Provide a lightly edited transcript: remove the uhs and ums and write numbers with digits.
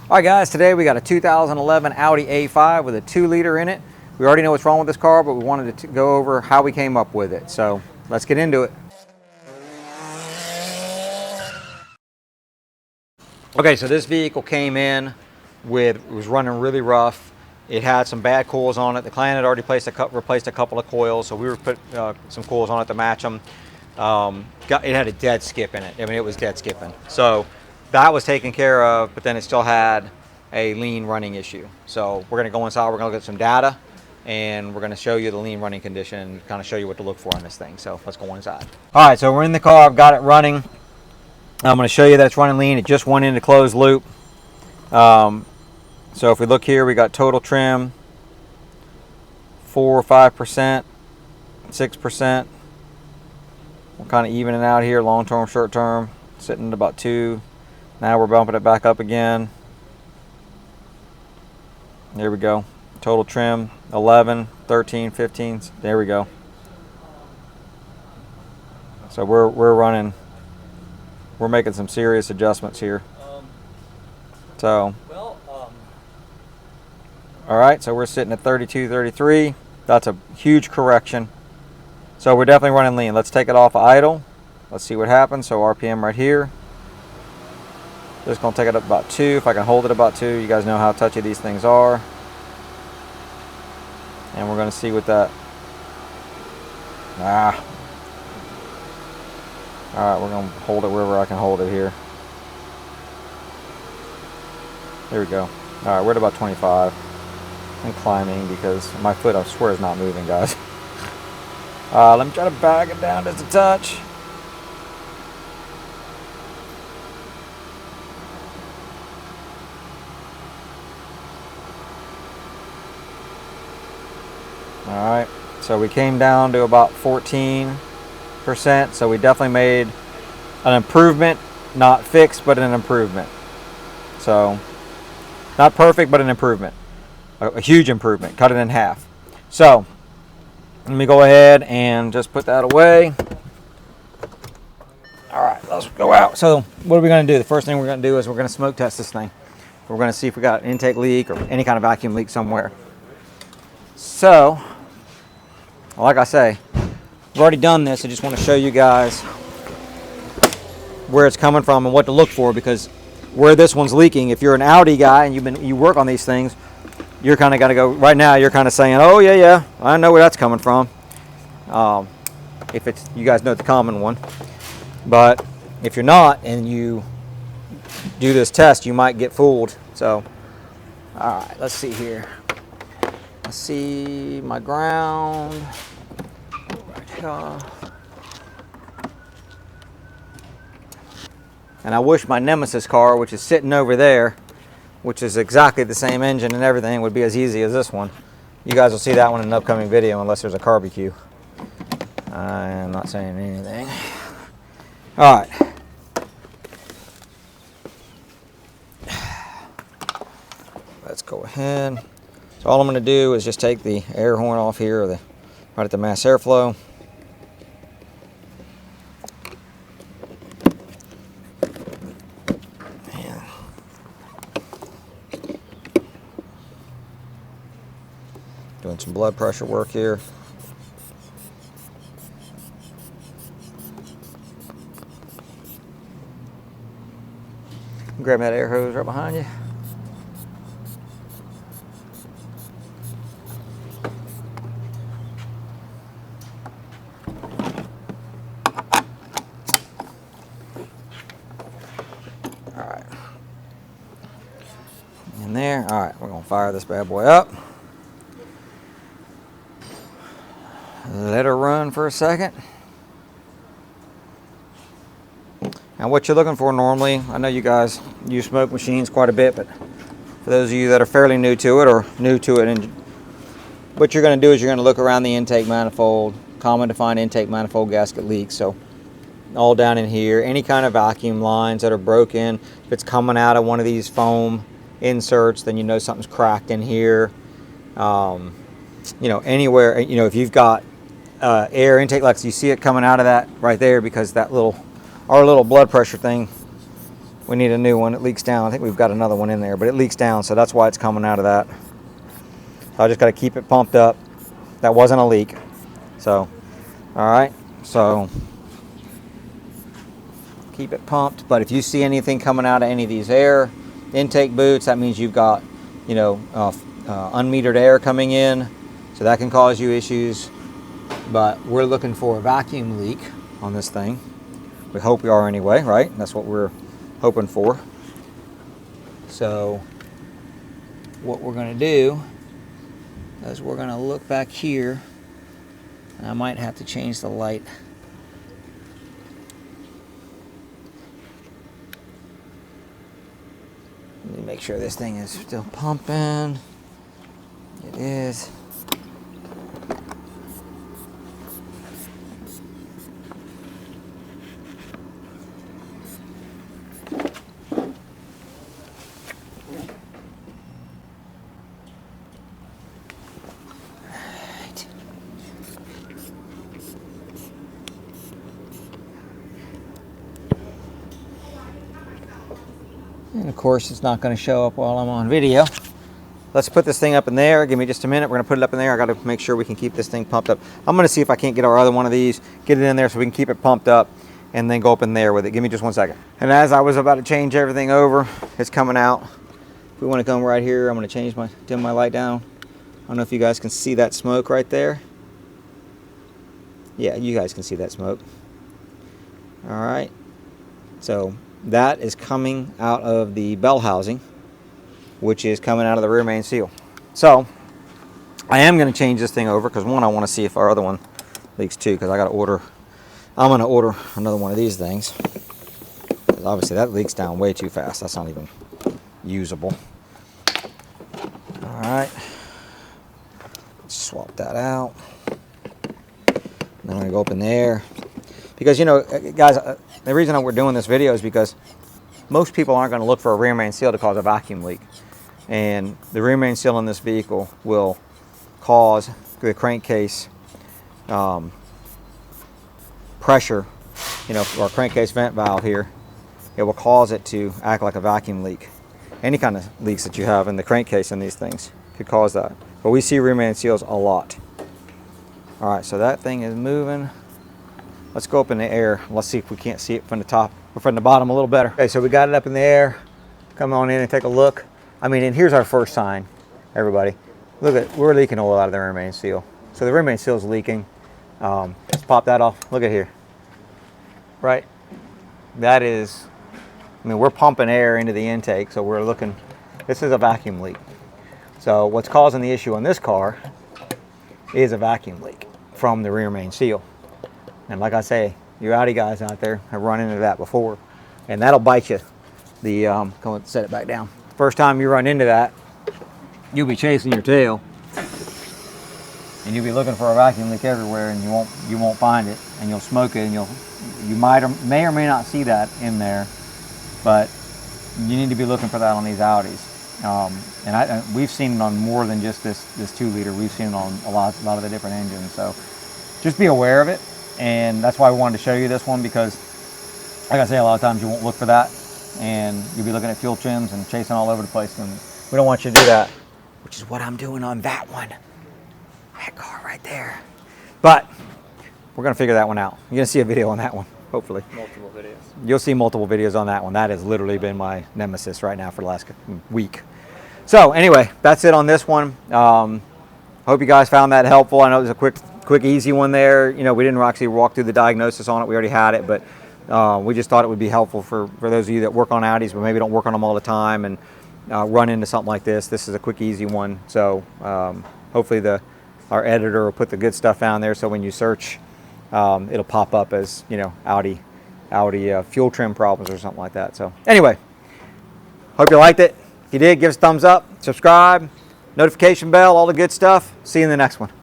All right, guys, today we got a 2011 Audi A5 with a 2-liter in it. We already know what's wrong with this car, but we wanted to go over how we came up with it. So let's get into it. Okay, so this vehicle came in with, it was running really rough. It had some bad coils on it. The client had already replaced a couple of coils, so we were put some coils on it to match them. It had a dead skip in it. I mean, it was dead skipping. So that was taken care of, but then it still had a lean running issue. So we're gonna go inside, we're gonna look at some data, and we're gonna show you the lean running condition and kind of show you what to look for on this thing. So let's go inside. All right, so we're in the car, I've got it running. I'm gonna show you that it's running lean. It just went into closed loop. So if we look here, we got total trim, 4 or 5%, 6%. We're kind of evening out here, long term, short term, sitting at about 2. Now we're bumping it back up again. There we go. Total trim, 11, 13, 15. There we go. So we're running, we're making some serious adjustments here. So, all right, so we're sitting at 32, 33. That's a huge correction. So we're definitely running lean. Let's take it off of idle. Let's see what happens. So RPM right here. Just gonna take it up about 2. If I can hold it about 2, you guys know how touchy these things are. And we're gonna see what that, all right, we're gonna hold it wherever I can hold it here. There we go. All right, we're at about 25. I'm climbing because my foot, I swear, is not moving, guys. Let me try to back it down just a touch. All right, so we came down to about 14%, so we definitely made an improvement, not fixed, but an improvement. So, not perfect, but an improvement, a huge improvement, cut it in half. So, let me go ahead and just put that away. All right, let's go out. So, what are we gonna do? The first thing we're gonna do is we're gonna smoke test this thing. We're gonna see if we got an intake leak or any kind of vacuum leak somewhere. So, like I say, I've already done this. I just want to show you guys where it's coming from and what to look for, because where this one's leaking, if you're an Audi guy and you work on these things, you're kind of got to go, right now you're kind of saying, oh yeah, I know where that's coming from. If it's, you guys know the common one. But if you're not and you do this test, you might get fooled. So, all right, let's see here. Let's see my ground. And I wish my Nemesis car, which is sitting over there, which is exactly the same engine and everything, would be as easy as this one. You guys will see that one in an upcoming video unless there's a barbecue. I am not saying anything. All right. Let's go ahead. So all I'm going to do is just take the air horn off here, or right at the mass airflow. Doing some blood pressure work here. Grab that air hose right behind you. All right. In there. All right, we're gonna fire this bad boy up. Let her run for a second. Now what you're looking for normally, I know you guys use smoke machines quite a bit, but for those of you that are fairly new to it or new to it, and what you're going to do is you're going to look around the intake manifold. Common to find intake manifold gasket leaks. So all down in here, any kind of vacuum lines that are broken, if it's coming out of one of these foam inserts, then you know something's cracked in here. You know, anywhere, you know, if you've got air intake, like you see it coming out of that right there, because that little, our little blood pressure thing we need a new one. It leaks down. I think we've got another one in there, but it leaks down, so that's why it's coming out of that. I just got to keep it pumped up. That wasn't a leak. So, all right. So, keep it pumped. But if you see anything coming out of any of these air intake boots, that means you've got, unmetered air coming in. So that can cause you issues. But we're looking for a vacuum leak on this thing. We hope we are anyway, right? That's what we're hoping for. So what we're going to do is we're going to look back here. And I might have to change the light. Let me make sure this thing is still pumping. It is. And of course, it's not going to show up while I'm on video. Let's put this thing up in there. Give me just a minute. We're going to put it up in there. I got to make sure we can keep this thing pumped up. I'm going to see if I can't get our other one of these, get it in there so we can keep it pumped up, and then go up in there with it. Give me just 1 second. And as I was about to change everything over, it's coming out. If we want to come right here, I'm going to dim my light down. I don't know if you guys can see that smoke right there. Yeah, you guys can see that smoke. All right. So that is coming out of the bell housing, which is coming out of the rear main seal. So I am going to change this thing over because, one, I want to see if our other one leaks too, because I'm going to order another one of these things. Because obviously that leaks down way too fast. That's not even usable. All right. Let's swap that out. Then I'm going to go up in there. Because, guys, the reason we're doing this video is because most people aren't going to look for a rear main seal to cause a vacuum leak. And the rear main seal in this vehicle will cause the crankcase pressure, or crankcase vent valve here. It will cause it to act like a vacuum leak. Any kind of leaks that you have in the crankcase in these things could cause that. But we see rear main seals a lot. All right, so that thing is moving. Let's go up in the air. Let's see if we can't see it from the top or from the bottom a little better. Okay, so we got it up in the air. Come on in and take a look. And here's our first sign, everybody. Look we're leaking oil out of the rear main seal. So the rear main seal is leaking. Let's pop that off. Look at here. Right? That is, we're pumping air into the intake, so we're looking, this is a vacuum leak. So what's causing the issue on this car is a vacuum leak from the rear main seal. And like I say, you Audi guys out there have run into that before, and that'll bite you. Go and set it back down. First time you run into that, you'll be chasing your tail, and you'll be looking for a vacuum leak everywhere, and you won't find it, and you'll smoke it, and you may or may not see that in there, but you need to be looking for that on these Audis. And we've seen it on more than just this 2-liter. We've seen it on a lot of the different engines. So just be aware of it. And that's why we wanted to show you this one, because like I say, a lot of times you won't look for that and you'll be looking at fuel trims and chasing all over the place, and we don't want you to do that, which is what I'm doing on that one, that car right there. But we're going to figure that one out. You're going to see a video on that one, hopefully. Multiple videos. You'll see multiple videos on that one. That has literally been my nemesis right now for the last week. So anyway, that's it on this one. Hope you guys found that helpful. I know it was a quick, easy one there. We didn't actually walk through the diagnosis on it. We already had it, but we just thought it would be helpful for those of you that work on Audis, but maybe don't work on them all the time and run into something like this. This is a quick, easy one. So hopefully our editor will put the good stuff down there, so when you search, it'll pop up as Audi fuel trim problems or something like that. So anyway, hope you liked it. If you did, give us a thumbs up, subscribe, notification bell, all the good stuff. See you in the next one.